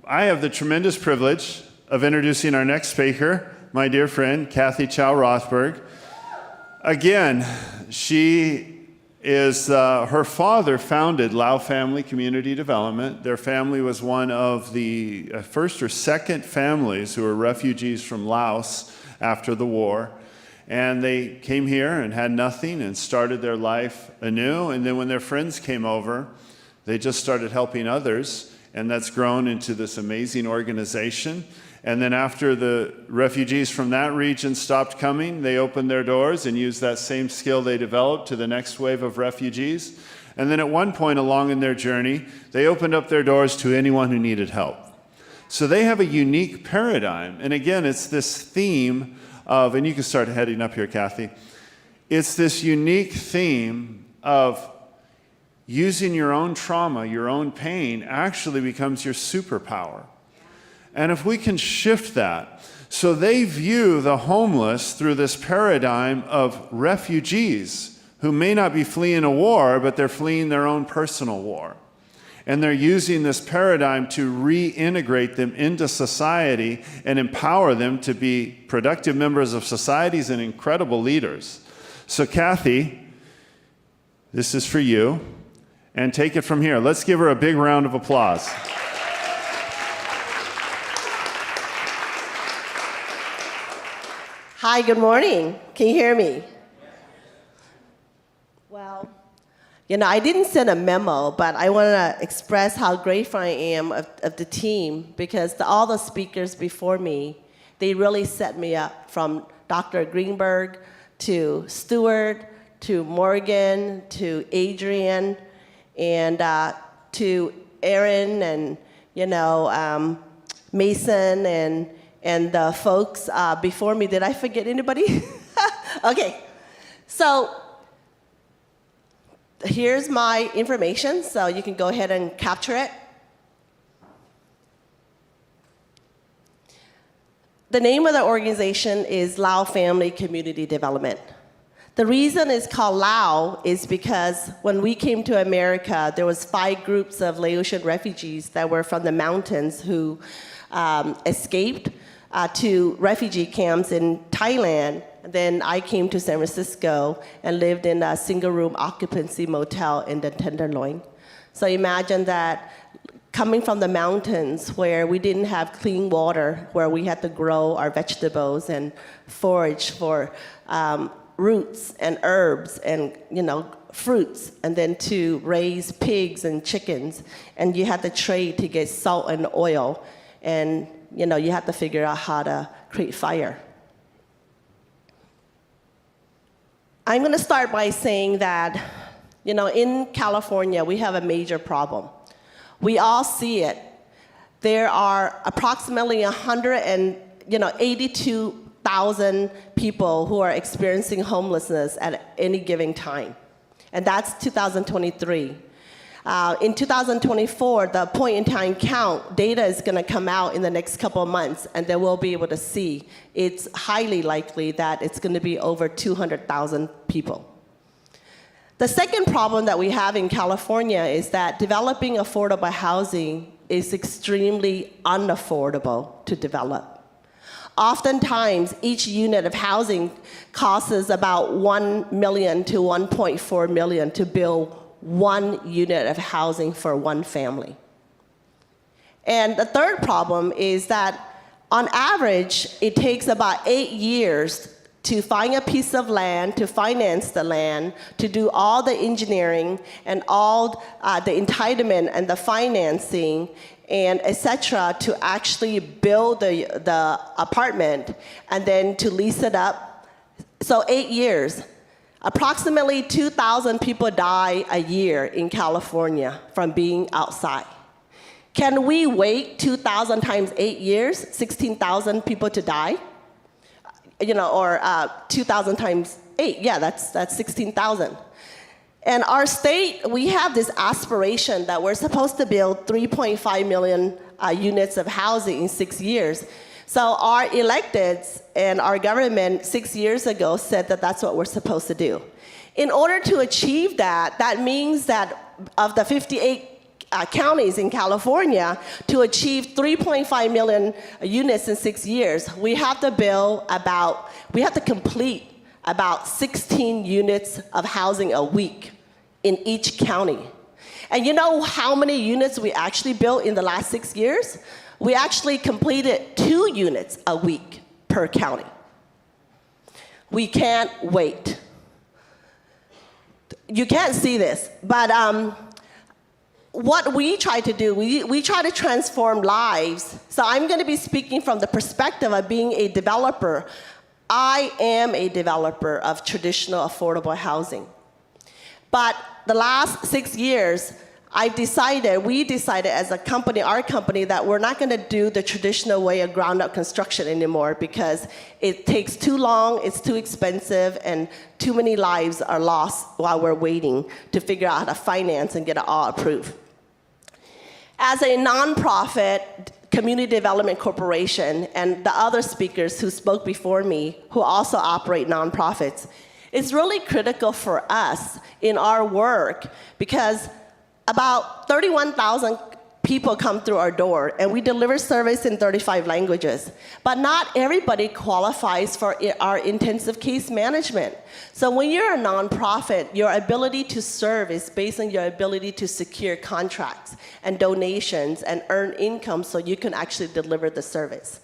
I have the tremendous privilege of introducing our next speaker, my dear friend, Kathy Chao Rosberg. Again, she is, her father founded Lao Family Community Development. Their family was one of the first or second families who were refugees from Laos after the war. And they came here and had nothing and started their life anew. And then when their friends came over, they just started helping others. And that's grown into this amazing organization. And then after the refugees from that region stopped coming, they opened their doors and used that same skill they developed to the next wave of refugees. And then at one point along in their journey, they opened up their doors to anyone who needed help. So they have a unique paradigm. And again, it's this theme of, and you can start heading up here, Kathy. It's this unique theme of using your own trauma, your own pain, actually becomes your superpower. And if we can shift that, so they view the homeless through this paradigm of refugees who may not be fleeing a war, but they're fleeing their own personal war. And they're using this paradigm to reintegrate them into society and empower them to be productive members of societies and incredible leaders. So Kathy, this is for you. And take it from here. Let's give her a big round of applause. Hi, good morning. Can you hear me? Well, I didn't send a memo, but I want to express how grateful I am of the team, because all the speakers before me, they really set me up, from Dr. Greenberg to Stuart to Morgan to Adrian, and to Aaron and Mason and the folks before me. Did I forget anybody? Okay, so here's my information, so you can go ahead and capture it. The name of the organization is Lao Family Community Development. The reason it's called Lao is because when we came to America, there was 5 groups of Laotian refugees that were from the mountains who escaped to refugee camps in Thailand. Then I came to San Francisco and lived in a single-room occupancy motel in the Tenderloin. So imagine that, coming from the mountains where we didn't have clean water, where we had to grow our vegetables and forage for roots and herbs and fruits, and then to raise pigs and chickens, and you had to trade to get salt and oil, and you had to figure out how to create fire. I'm going to start by saying that in California we have a major problem. We all see it. There are approximately 182,000 people who are experiencing homelessness at any given time. And that's 2023. In 2024, the point-in-time count data is going to come out in the next couple of months, and then we'll be able to see. It's highly likely that it's going to be over 200,000 people. The second problem that we have in California is that developing affordable housing is extremely unaffordable to develop. Oftentimes, each unit of housing costs about $1 million to $1.4 million to build one unit of housing for one family. And the third problem is that, on average, it takes about 8 years to find a piece of land, to finance the land, to do all the engineering and all the entitlement and the financing and etc. to actually build the apartment and then to lease it up. So 8 years. Approximately 2,000 people die a year in California from being outside. Can we wait 2,000 times 8 years, 16,000 people to die? Or 2,000 times 8, yeah, that's 16,000. And our state, we have this aspiration that we're supposed to build 3.5 million units of housing in 6 years. So our electeds and our government 6 years ago said that that's what we're supposed to do. In order to achieve that, that means that of the 58 counties in California to achieve 3.5 million units in 6 years, we have to complete about 16 units of housing a week in each county. And you know how many units we actually built in the last 6 years? We actually completed 2 units a week per county. We can't wait. You can't see this, but what we try to do, we try to transform lives. So I'm going to be speaking from the perspective of being a developer. I am a developer of traditional affordable housing. But the last 6 years, we decided as a company, our company, that we're not going to do the traditional way of ground-up construction anymore because it takes too long, it's too expensive, and too many lives are lost while we're waiting to figure out how to finance and get it all approved. As a nonprofit community development corporation, and the other speakers who spoke before me, who also operate nonprofits, it's really critical for us in our work because about 31,000 people come through our door, and we deliver service in 35 languages. But not everybody qualifies for our intensive case management. So when you're a nonprofit, your ability to serve is based on your ability to secure contracts and donations and earn income so you can actually deliver the service.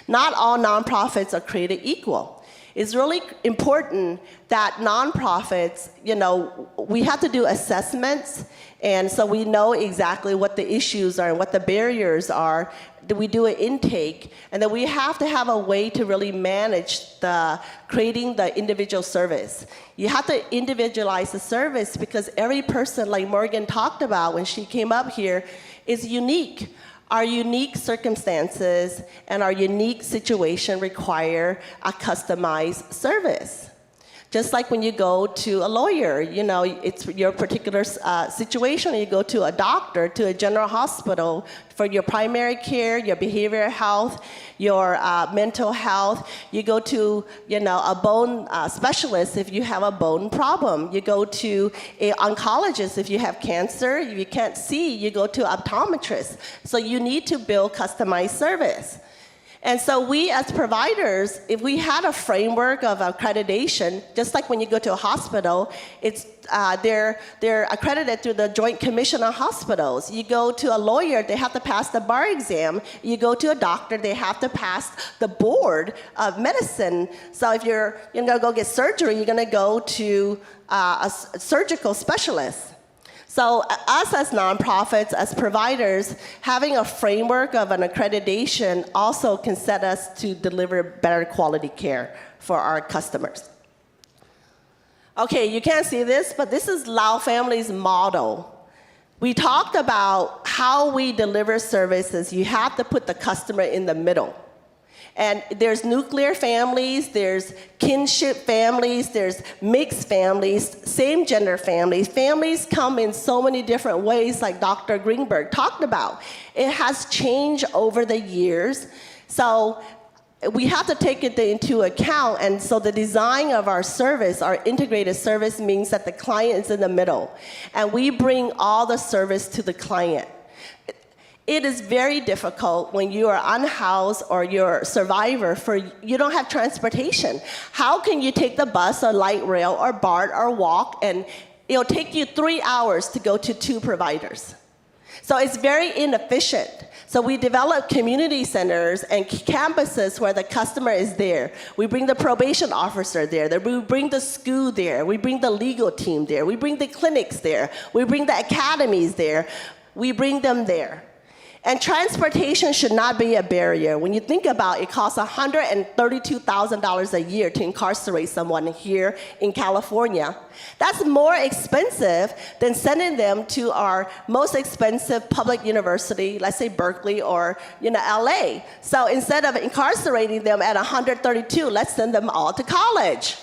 Not all nonprofits are created equal. It's really important that nonprofits, we have to do assessments, and so we know exactly what the issues are and what the barriers are. We do an intake, and then we have to have a way to really manage creating the individual service. You have to individualize the service because every person, like Morgan talked about when she came up here, is unique. Our unique circumstances and our unique situation require a customized service. Just like when you go to a lawyer, it's your particular situation. You go to a doctor, to a general hospital for your primary care, your behavioral health, your mental health. You go to, a bone specialist if you have a bone problem. You go to an oncologist if you have cancer. If you can't see, you go to an optometrist. So you need to build customized service. And so we as providers, if we had a framework of accreditation, just like when you go to a hospital, they're accredited through the Joint Commission on Hospitals. You go to a lawyer, they have to pass the bar exam. You go to a doctor, they have to pass the board of medicine. So if you're going to go get surgery, you're going to go to a surgical specialist. So us as nonprofits, as providers, having a framework of an accreditation also can set us to deliver better quality care for our customers. Okay, you can't see this, but this is Lao Family's model. We talked about how we deliver services. You have to put the customer in the middle. And there's nuclear families, there's kinship families, there's mixed families, same gender families. Families come in so many different ways, like Dr. Greenberg talked about. It has changed over the years. So we have to take it into account. And so the design of our service, our integrated service, means that the client is in the middle. And we bring all the service to the client. It is very difficult when you are unhoused or you're a survivor you don't have transportation. How can you take the bus or light rail or BART or walk, and it'll take you 3 hours to go to 2 providers? So it's very inefficient. So we develop community centers and campuses where the customer is there. We bring the probation officer there. We bring the school there. We bring the legal team there. We bring the clinics there. We bring the academies there. We bring them there. And transportation should not be a barrier. When you think about it, it costs $132,000 a year to incarcerate someone here in California. That's more expensive than sending them to our most expensive public university, let's say Berkeley or LA. So instead of incarcerating them at $132,000, let's send them all to college.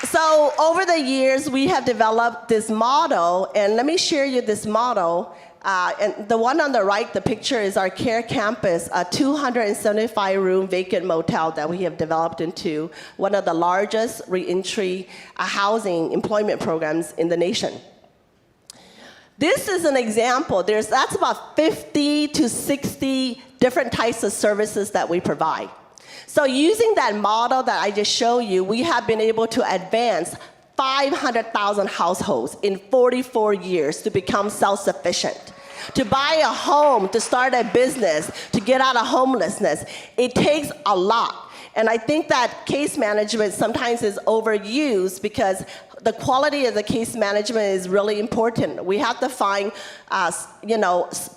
So over the years, we have developed this model, and let me share you this model. And the one on the right, the picture, is our Care Campus, a 275-room vacant motel that we have developed into one of the largest reentry housing employment programs in the nation. This is an example. That's about 50 to 60 different types of services that we provide. So using that model that I just showed you, we have been able to advance 500,000 households in 44 years to become self-sufficient. To buy a home, to start a business, to get out of homelessness, it takes a lot. And I think that case management sometimes is overused because the quality of the case management is really important. We have to find,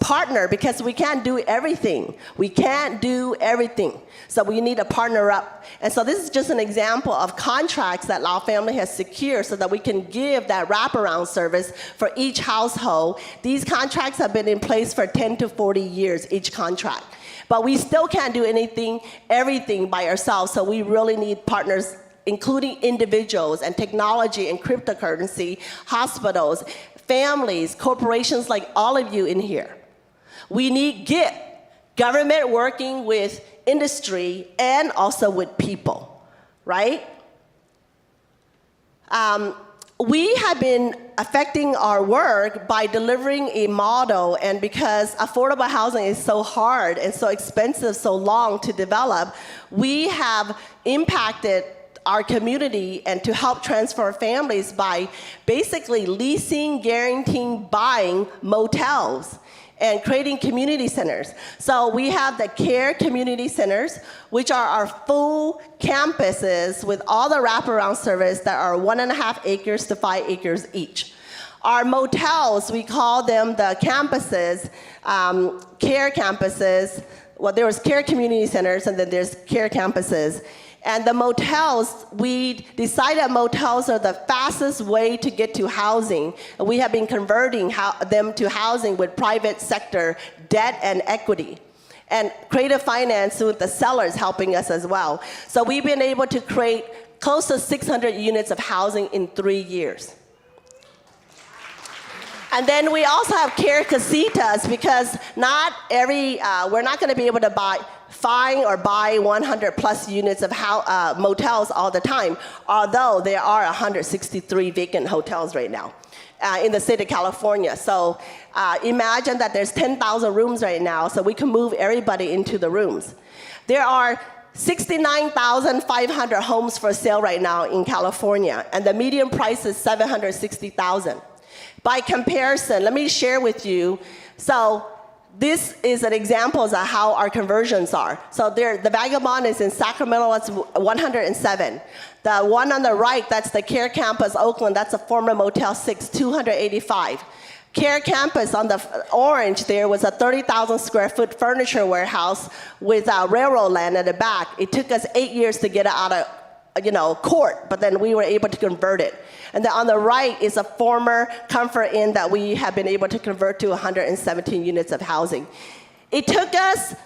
partner because we can't do everything. We can't do everything. So we need to partner up. And so this is just an example of contracts that Lao Family has secured so that we can give that wraparound service for each household. These contracts have been in place for 10 to 40 years, each contract. But we still can't do everything by ourselves, so we really need partners, including individuals and technology and cryptocurrency, hospitals, families, corporations like all of you in here. We need GIT, government working with industry and also with people, right? We have been affecting our work by delivering a model, and because affordable housing is so hard and so expensive, so long to develop, we have impacted our community and to help transfer families by basically leasing, guaranteeing, buying motels and creating community centers. So we have the CARE community centers, which are our full campuses with all the wraparound service that are 1.5 acres to 5 acres each. Our motels, we call them the campuses, CARE campuses. Well, there was CARE community centers and then there's CARE campuses. And the motels, we decided motels are the fastest way to get to housing. And we have been converting them to housing with private sector debt and equity. And creative finance with the sellers helping us as well. So we've been able to create close to 600 units of housing in 3 years. And then we also have CARE casitas because we're not going to be able to find or buy 100 plus units of motels all the time, although there are 163 vacant hotels right now in the state of California. So imagine that there's 10,000 rooms right now, so we can move everybody into the rooms. There are 69,500 homes for sale right now in California, and the median price is $760,000. By comparison, let me share with you, so this is an example of how our conversions are. So the Vagabond is in Sacramento, that's 107. The one on the right, that's the CARE Campus Oakland, that's a former Motel 6, 285. CARE Campus on the orange there was a 30,000 square foot furniture warehouse with railroad land at the back. It took us 8 years to get it out of court, but then we were able to convert it. And then on the right is a former Comfort Inn that we have been able to convert to 117 units of housing. It took us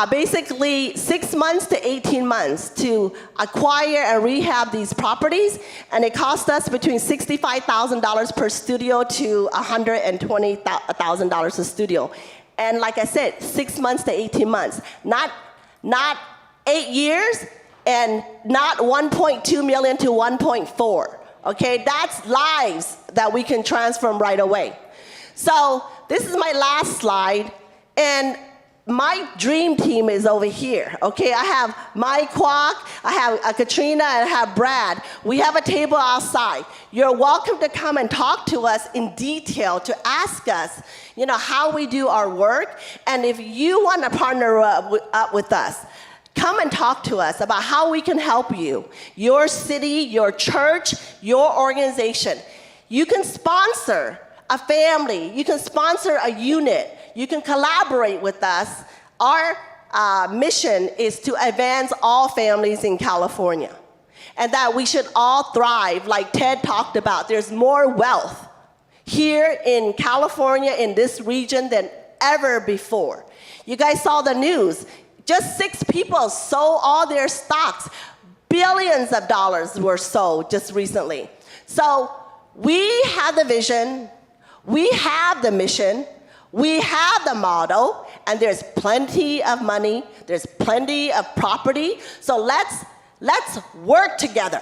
basically 6 months to 18 months to acquire and rehab these properties, and it cost us between $65,000 per studio to $120,000 a studio. And like I said, 6 months to 18 months, not 8 years, and not 1.2 million to 1.4. Okay, that's lives that we can transform right away. So this is my last slide, and my dream team is over here. Okay, I have Mike Kwok, I have Katrina, and I have Brad. We have a table outside. You're welcome to come and talk to us in detail, to ask us, how we do our work, and if you want to partner up with us, come and talk to us about how we can help you, your city, your church, your organization. You can sponsor a family. You can sponsor a unit. You can collaborate with us. Our mission is to advance all families in California, and that we should all thrive, like Ted talked about. There's more wealth here in California, in this region, than ever before. You guys saw the news. Just 6 people sold all their stocks. Billions of dollars were sold just recently. So we have the vision, we have the mission, we have the model, and there's plenty of money, there's plenty of property. So let's work together.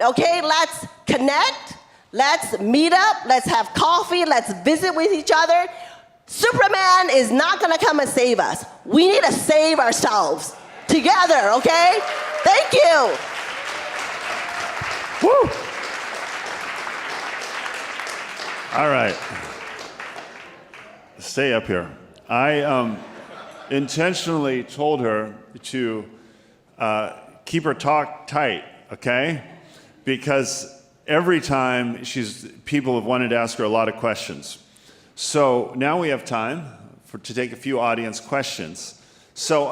Okay, let's connect, Let's meet up, let's have coffee, let's visit with each other. Superman is not gonna come and save us. We need to save ourselves together, okay? Thank you. Woo! All right. Stay up here. I intentionally told her to keep her talk tight, okay? Because every time people have wanted to ask her a lot of questions. So now we have time to take a few audience questions. So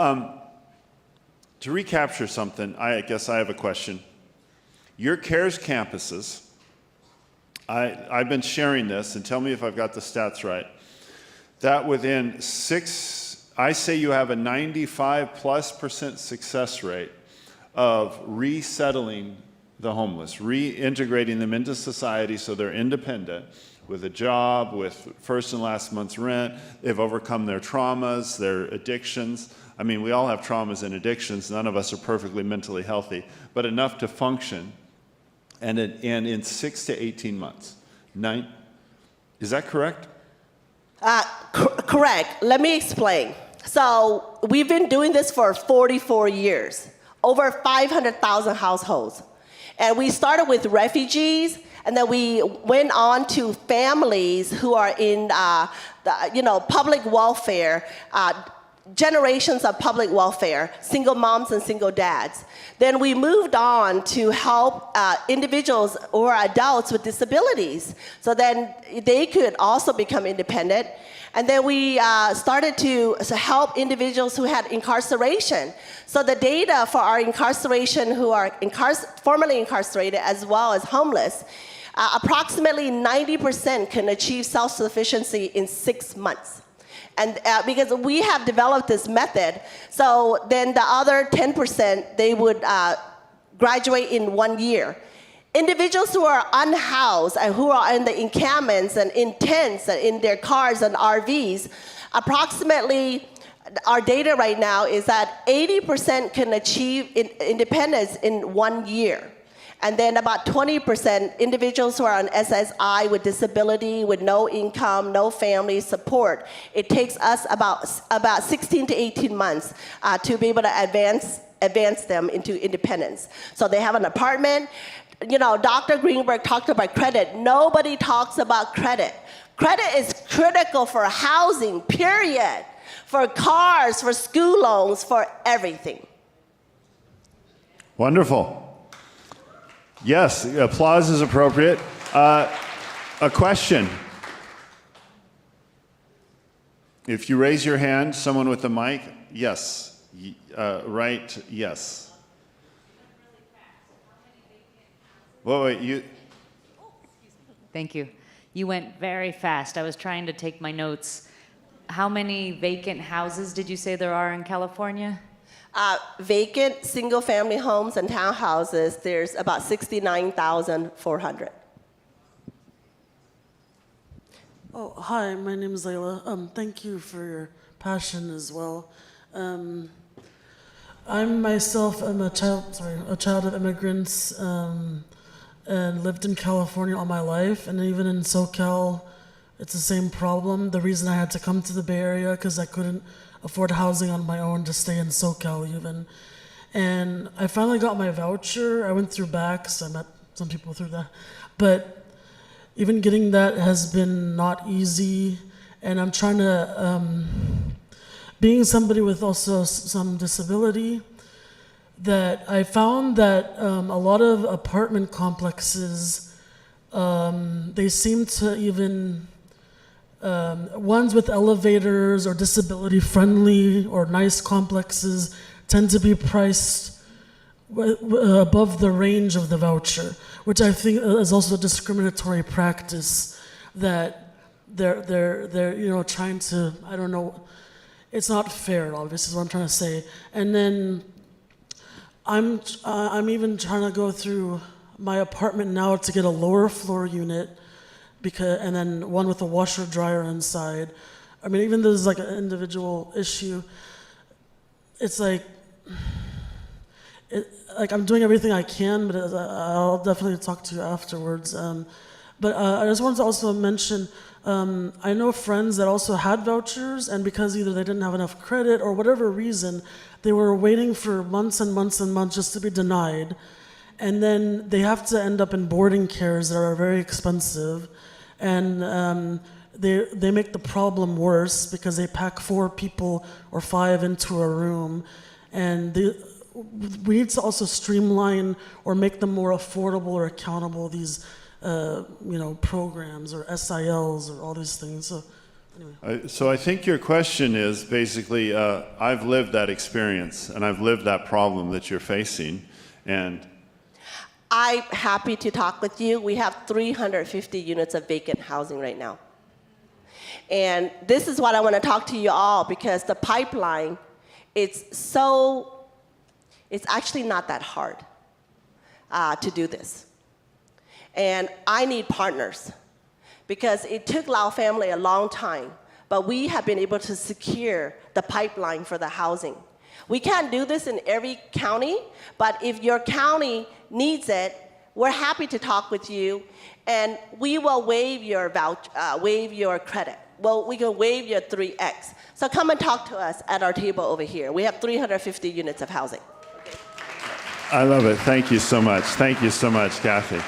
to recapture something, I guess I have a question. Your CARES campuses, I've been sharing this, and tell me if I've got the stats right, that within I say you have a 95+% success rate of resettling the homeless, reintegrating them into society so they're independent, with a job, with first and last month's rent. They've overcome their traumas, their addictions. I mean, we all have traumas and addictions. None of us are perfectly mentally healthy, but enough to function. And in 6 to 18 months. Is that correct? Correct. Let me explain. So we've been doing this for 44 years, over 500,000 households. And we started with refugees, and then we went on to families who are in public welfare, generations of public welfare, single moms and single dads. Then we moved on to help individuals or adults with disabilities, so then they could also become independent. And then we started to help individuals who had incarceration. So the data for our incarceration who are formerly incarcerated as well as homeless, approximately 90% can achieve self-sufficiency in 6 months. And because we have developed this method, so then the other 10%, they would graduate in 1 year. Individuals who are unhoused and who are in the encampments and in tents and in their cars and RVs, approximately our data right now is that 80% can achieve independence in 1 year. And then about 20% individuals who are on SSI with disability, with no income, no family support. It takes us about 16 to 18 months to be able to advance them into independence. So they have an apartment. You know, Dr. Greenberg talked about credit. Nobody talks about credit. Credit is critical for housing, period. For cars, for school loans, for everything. Wonderful. Yes, applause is appropriate. A question. If you raise your hand, someone with a mic, yes. Right, yes. Wait, you. Thank you. You went very fast. I was trying to take my notes. How many vacant houses did you say there are in California? Vacant single-family homes and townhouses, there's about 69,400. Oh, hi, my name is Layla. Thank you for your passion as well. I myself am a child of immigrants, and lived in California all my life, and even in SoCal, it's the same problem. The reason I had to come to the Bay Area because I couldn't afford housing on my own to stay in SoCal even. And I finally got my voucher. I went through BACS. I met some people through that. But even getting that has been not easy. And I'm trying to, being somebody with also some disability, that I found that a lot of apartment complexes, they seem to even, ones with elevators or disability friendly or nice complexes tend to be priced above the range of the voucher, which I think is also a discriminatory practice that they're trying to, I don't know, it's not fair, obviously, is what I'm trying to say. And then I'm even trying to go through my apartment now to get a lower floor unit, and then one with a washer dryer inside. I mean, even though there's like an individual issue, it's like I'm doing everything I can, but I'll definitely talk to you afterwards. But I just wanted to also mention, I know friends that also had vouchers, and because either they didn't have enough credit or whatever reason, they were waiting for months and months and months just to be denied. And then they have to end up in boarding cares that are very expensive. And they make the problem worse because they pack 4 people or 5 into a room. And we need to also streamline or make them more affordable or accountable, these programs or SILs or all these things. So anyway. So I think your question is basically, I've lived that experience and I've lived that problem that you're facing, and I'm happy to talk with you. We have 350 units of vacant housing right now. And this is what I want to talk to you all, because the pipeline, it's actually not that hard to do this. And I need partners, because it took Lao Family a long time, but we have been able to secure the pipeline for the housing. We can't do this in every county, but if your county needs it, we're happy to talk with you, and we will waive your credit. Well, we can waive your 3X. So come and talk to us at our table over here. We have 350 units of housing. I love it. Thank you so much. Thank you so much, Kathy.